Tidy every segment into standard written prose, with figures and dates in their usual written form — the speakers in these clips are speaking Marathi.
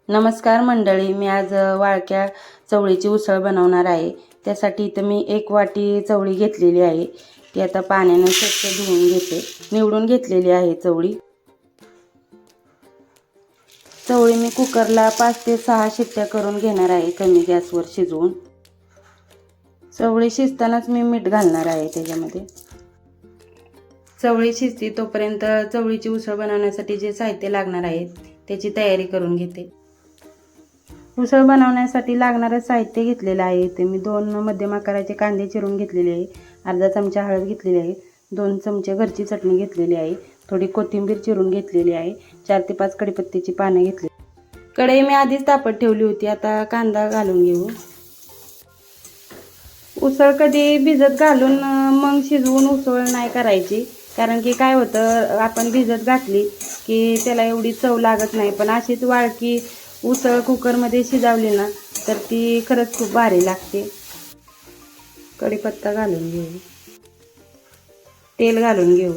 नमस्कार मंडळी, मी आज वाळक्या चवळीची उसळ बनवणार आहे। त्यासाठी इथं मी 1 वाटी चवळी घेतलेली आहे। ती आता पाण्याने स्वच्छ धुवून घेते। निवडून घेतलेली आहे चवळी। चवळी मी कुकरला 5 ते 6 शिट्ट्या करून घेणार आहे, कमी गॅसवर शिजवून। चवळी शिजतानाच मी मीठ घालणार आहे त्याच्यामध्ये। चवळी शिजते तोपर्यंत चवळीची उसळ बनवण्यासाठी जे साहित्य लागणार आहे त्याची तयारी करून घेते। उसळ बनवण्यासाठी लागणारे साहित्य घेतलेले आहे। इथे मी 2 मध्यम आकाराचे कांदे चिरून घेतलेले आहे, अर्धा चमचा हळद घेतलेली आहे, 2 चमचे घरची चटणी घेतलेली आहे, थोडी कोथिंबीर चिरून घेतलेली आहे, 4 ते 5 कढीपत्त्याची पाने घेतली। कढई मी आधीच तापत ठेवली होती। आता कांदा घालून घेऊ। उसळ कधी भिजत घालून मग शिजवून उसळ नाही करायची, कारण की काय होतं, आपण भिजत घातली की त्याला एवढी चव लागत नाही। पण अशीच वाळकी उसळ कुकरमध्ये शिजवली ना तर ती खरंच खूप भारी लागते। कढीपत्ता घालून घेऊ, तेल घालून घेऊ,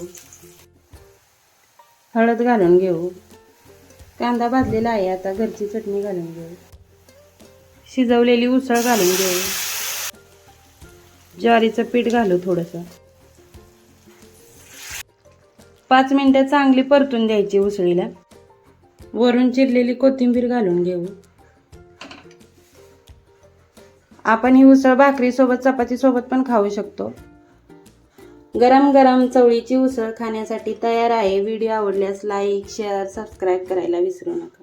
हळद घालून घेऊ, कांदा भाजलेला आहे। आता घरची चटणी घालून घेऊ, शिजवलेली उसळ घालून घेऊ, ज्वारीचं पीठ घालू थोडंसं। 5 मिनिटं चांगली परतून द्यायची उसळीला। वरून चिरलेली कोथिंबीर घालून घेऊ। आपण ही उसळ भाकरी सोबत, चपाती सोबत पण खाऊ शकतो। गरम गरम चवळीची उसळ खाण्यासाठी तयार आहे। व्हिडिओ आवडल्यास लाईक, शेअर, सबस्क्राईब करायला विसरू नका।